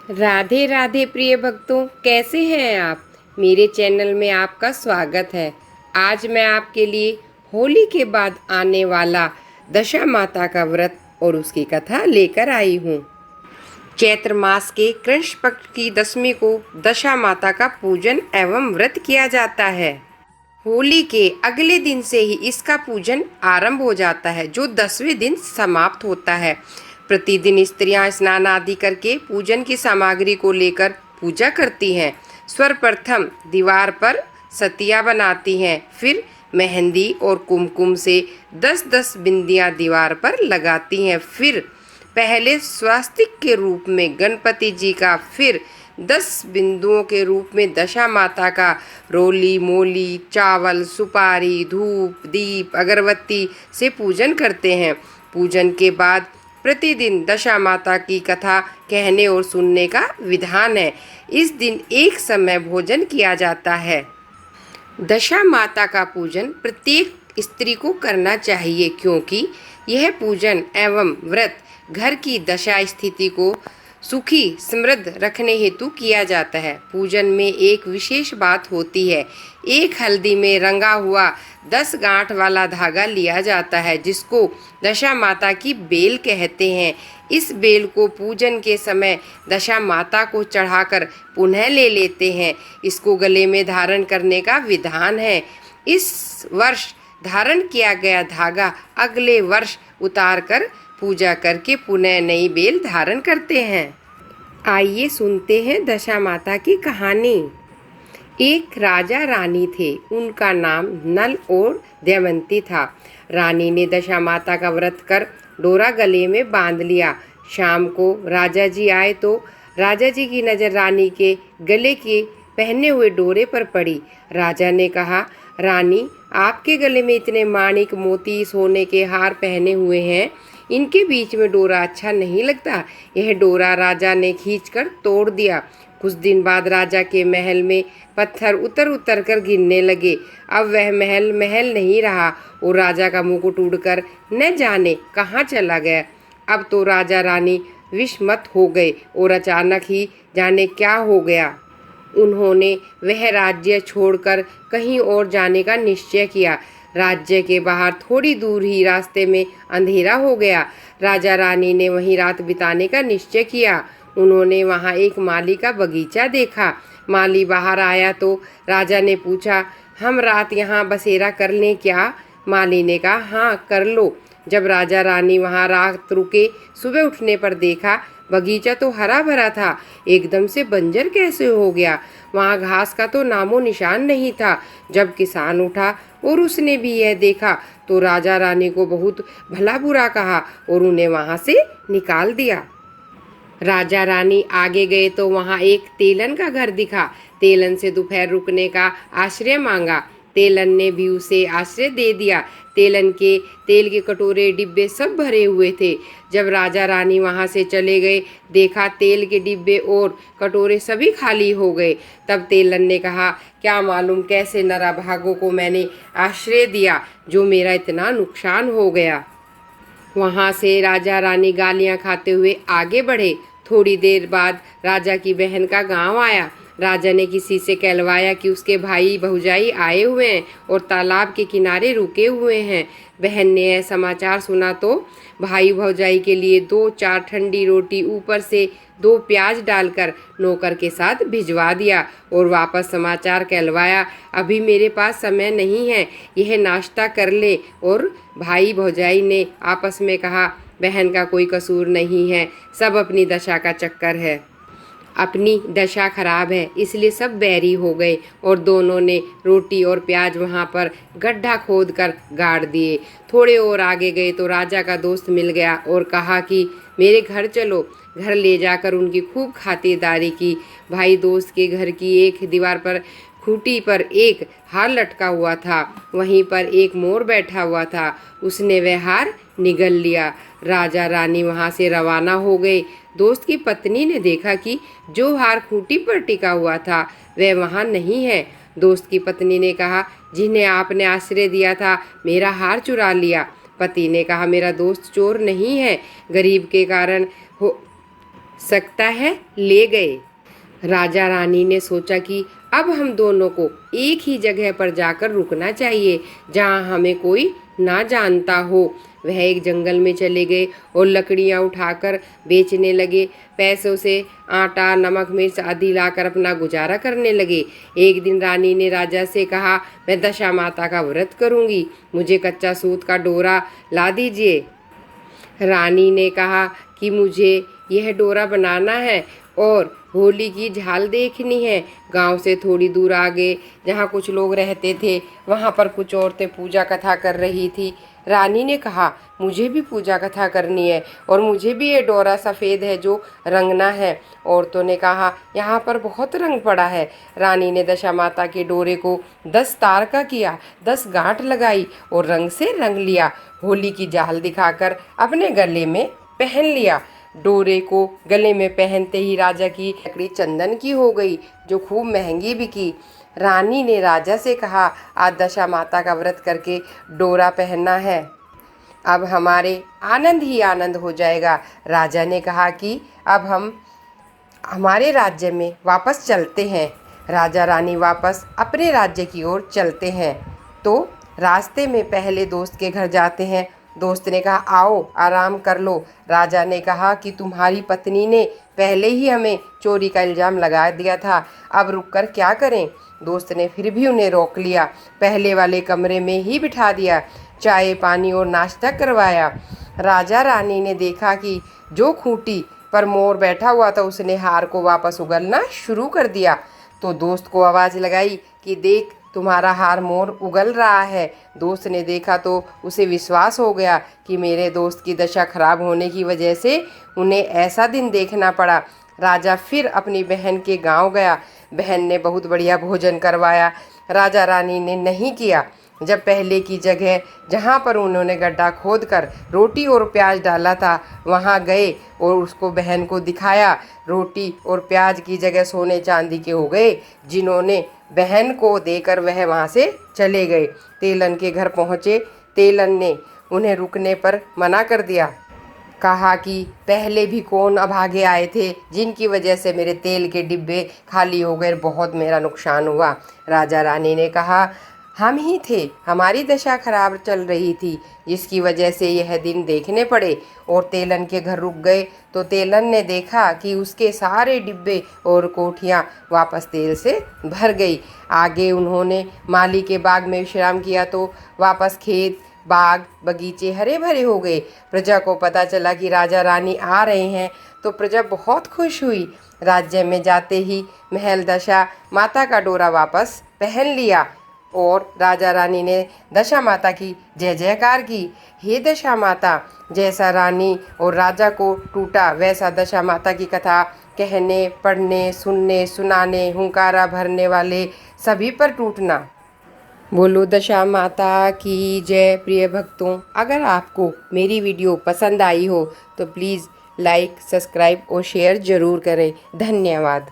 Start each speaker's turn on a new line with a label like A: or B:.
A: राधे राधे प्रिय भक्तों, कैसे हैं आप। मेरे चैनल में आपका स्वागत है। आज मैं आपके लिए होली के बाद आने वाला दशा माता का व्रत और उसकी कथा लेकर आई हूँ। चैत्र मास के कृष्ण पक्ष की दशमी को दशा माता का पूजन एवं व्रत किया जाता है। होली के अगले दिन से ही इसका पूजन आरंभ हो जाता है, जो 10वें दिन समाप्त होता है। प्रतिदिन स्त्रियां स्नान आदि करके पूजन की सामग्री को लेकर पूजा करती हैं। सर्वप्रथम दीवार पर सतिया बनाती हैं, फिर मेहंदी और कुमकुम से 10-10 बिंदियां दीवार पर लगाती हैं। फिर पहले स्वास्तिक के रूप में गणपति जी का, फिर 10 बिंदुओं के रूप में दशा माता का रोली मोली चावल सुपारी धूप दीप अगरबत्ती से पूजन करते हैं। पूजन के बाद प्रतिदिन दशा माता की कथा कहने और सुनने का विधान है। इस दिन एक समय भोजन किया जाता है। दशा माता का पूजन प्रत्येक स्त्री को करना चाहिए, क्योंकि यह पूजन एवं व्रत घर की दशा स्थिति को सुखी समृद्ध रखने हेतु किया जाता है। पूजन में एक विशेष बात होती है। एक हल्दी में रंगा हुआ 10 गांठ वाला धागा लिया जाता है, जिसको दशा माता की बेल कहते हैं। इस बेल को पूजन के समय दशा माता को चढ़ाकर पुनः ले लेते हैं। इसको गले में धारण करने का विधान है। इस वर्ष धारण किया गया धागा अगले वर्ष उतार कर पूजा करके पुनः नई बेल धारण करते हैं। आइए सुनते हैं दशा माता की कहानी। एक राजा रानी थे, उनका नाम नल और दमयंती था। रानी ने दशा माता का व्रत कर डोरा गले में बांध लिया। शाम को राजा जी आए तो राजा जी की नज़र रानी के गले के पहने हुए डोरे पर पड़ी। राजा ने कहा, रानी, आपके गले में इतने माणिक मोती सोने के हार पहने हुए हैं, इनके बीच में डोरा अच्छा नहीं लगता। यह डोरा राजा ने खींचकर तोड़ दिया। कुछ दिन बाद राजा के महल में पत्थर उतर उतर कर गिरने लगे। अब वह महल महल नहीं रहा और राजा का मुकुट उड़कर न जाने कहाँ चला गया। अब तो राजा रानी विस्मित हो गए और अचानक ही जाने क्या हो गया। उन्होंने वह राज्य छोड़कर कहीं और जाने का निश्चय किया। राज्य के बाहर थोड़ी दूर ही रास्ते में अंधेरा हो गया। राजा रानी ने वहीं रात बिताने का निश्चय किया। उन्होंने वहां एक माली का बगीचा देखा। माली बाहर आया तो राजा ने पूछा, हम रात यहाँ बसेरा कर लें क्या? माली ने कहा, हाँ कर लो। जब राजा रानी वहां रात रुके, सुबह उठने पर देखा बगीचा तो हरा भरा था, एकदम से बंजर कैसे हो गया? वहां घास का तो नामो निशान नहीं था। जब किसान उठा और उसने भी यह देखा तो राजा रानी को बहुत भला बुरा कहा और उन्हें वहां से निकाल दिया। राजा रानी आगे गए तो वहां एक तेलन का घर दिखा। तेलन से दोपहर रुकने का आश्रय मांगा। तेलन ने भी उसे आश्रय दे दिया। तेलन के तेल के कटोरे डिब्बे सब भरे हुए थे। जब राजा रानी वहां से चले गए, देखा तेल के डिब्बे और कटोरे सभी खाली हो गए। तब तेलन ने कहा, क्या मालूम कैसे नराभागों को मैंने आश्रय दिया जो मेरा इतना नुकसान हो गया। वहां से राजा रानी गालियां खाते हुए आगे बढ़े। थोड़ी देर बाद राजा की बहन का गांव आया। राजा ने किसी से कहलवाया कि उसके भाई भौजाई आए हुए हैं और तालाब के किनारे रुके हुए हैं। बहन ने यह समाचार सुना तो भाई भौजाई के लिए 2-4 ठंडी रोटी ऊपर से 2 प्याज डालकर नौकर के साथ भिजवा दिया और वापस समाचार कहलवाया, अभी मेरे पास समय नहीं है, यह नाश्ता कर ले। और भाई भौजाई ने आपस में कहा, बहन का कोई कसूर नहीं है, सब अपनी दशा का चक्कर है, अपनी दशा खराब है, इसलिए सब बैरी हो गए। और दोनों ने रोटी और प्याज वहां पर गड्ढा खोद कर गाड़ दिए। थोड़े और आगे गए तो राजा का दोस्त मिल गया और कहा कि मेरे घर चलो। घर ले जाकर उनकी खूब खातिरदारी की। भाई दोस्त के घर की एक दीवार पर खूंटी पर एक हार लटका हुआ था, वहीं पर एक मोर बैठा हुआ था। उसने वह हार निगल लिया। राजा रानी वहां से रवाना हो गए। दोस्त की पत्नी ने देखा कि जो हार खूंटी पर टिका हुआ था वह वहां नहीं है। दोस्त की पत्नी ने कहा, जिन्हें आपने आश्रय दिया था मेरा हार चुरा लिया। पति ने कहा, मेरा दोस्त चोर नहीं है, गरीब के कारण सकता है ले गए। राजा रानी ने सोचा कि अब हम दोनों को एक ही जगह पर जाकर रुकना चाहिए जहाँ हमें कोई ना जानता हो। वह एक जंगल में चले गए और लकड़ियाँ उठाकर बेचने लगे। पैसों से आटा, नमक, मिर्च आदि लाकर अपना गुजारा करने लगे। एक दिन रानी ने राजा से कहा, मैं दशा माता का व्रत करूँगी, मुझे कच्चा सूत का डोरा ला दीजिए। रानी ने कहा कि मुझे यह डोरा बनाना है और होली की झाल देखनी है। गांव से थोड़ी दूर आगे जहाँ कुछ लोग रहते थे वहाँ पर कुछ औरतें पूजा कथा कर रही थी। रानी ने कहा, मुझे भी पूजा कथा करनी है और मुझे भी ये डोरा सफ़ेद है जो रंगना है। औरतों ने कहा, यहाँ पर बहुत रंग पड़ा है। रानी ने दशा माता के डोरे को 10 तार का किया, 10 गांठ लगाई और रंग से रंग लिया। होली की झाल दिखाकर अपने गले में पहन लिया। डोरे को गले में पहनते ही राजा की लकड़ी चंदन की हो गई, जो खूब महंगी बिकी। रानी ने राजा से कहा, आज दशा माता का व्रत करके डोरा पहनना है, अब हमारे आनंद ही आनंद हो जाएगा। राजा ने कहा कि अब हम हमारे राज्य में वापस चलते हैं। राजा रानी वापस अपने राज्य की ओर चलते हैं तो रास्ते में पहले दोस्त के घर जाते हैं। दोस्त ने कहा, आओ आराम कर लो। राजा ने कहा कि तुम्हारी पत्नी ने पहले ही हमें चोरी का इल्ज़ाम लगा दिया था, अब रुककर क्या करें। दोस्त ने फिर भी उन्हें रोक लिया, पहले वाले कमरे में ही बिठा दिया, चाय पानी और नाश्ता करवाया। राजा रानी ने देखा कि जो खूंटी पर मोर बैठा हुआ था उसने हार को वापस उगलना शुरू कर दिया। तो दोस्त को आवाज़ लगाई कि देख, तुम्हारा हार मोर उगल रहा है। दोस्त ने देखा तो उसे विश्वास हो गया कि मेरे दोस्त की दशा खराब होने की वजह से उन्हें ऐसा दिन देखना पड़ा। राजा फिर अपनी बहन के गांव गया। बहन ने बहुत बढ़िया भोजन करवाया। राजा रानी ने नहीं किया। जब पहले की जगह जहाँ पर उन्होंने गड्ढा खोदकर रोटी और प्याज डाला था वहाँ गए और उसको बहन को दिखाया। रोटी और प्याज की जगह सोने चांदी के हो गए, जिन्होंने बहन को देकर वह वहाँ से चले गए। तेलन के घर पहुँचे। तेलन ने उन्हें रुकने पर मना कर दिया, कहा कि पहले भी कौन अभागे आए थे जिनकी वजह से मेरे तेल के डिब्बे खाली हो गए, बहुत मेरा नुकसान हुआ। राजा रानी ने कहा, हम ही थे, हमारी दशा खराब चल रही थी जिसकी वजह से यह दिन देखने पड़े। और तेलन के घर रुक गए तो तेलन ने देखा कि उसके सारे डिब्बे और कोठियाँ वापस तेल से भर गई। आगे उन्होंने माली के बाग में विश्राम किया तो वापस खेत, बाग, बगीचे हरे भरे हो गए। प्रजा को पता चला कि राजा रानी आ रहे हैं तो प्रजा बहुत खुश हुई। राज्य में जाते ही महल दशा माता का डोरा वापस पहन लिया और राजा रानी ने दशा माता की जय जयकार की। हे दशा माता, जैसा रानी और राजा को टूटा वैसा दशा माता की कथा कहने, पढ़ने, सुनने, सुनाने, हुंकारा भरने वाले सभी पर टूटना। बोलो दशा माता की जय। प्रिय भक्तों, अगर आपको मेरी वीडियो पसंद आई हो तो प्लीज़ लाइक, सब्सक्राइब और शेयर ज़रूर करें। धन्यवाद।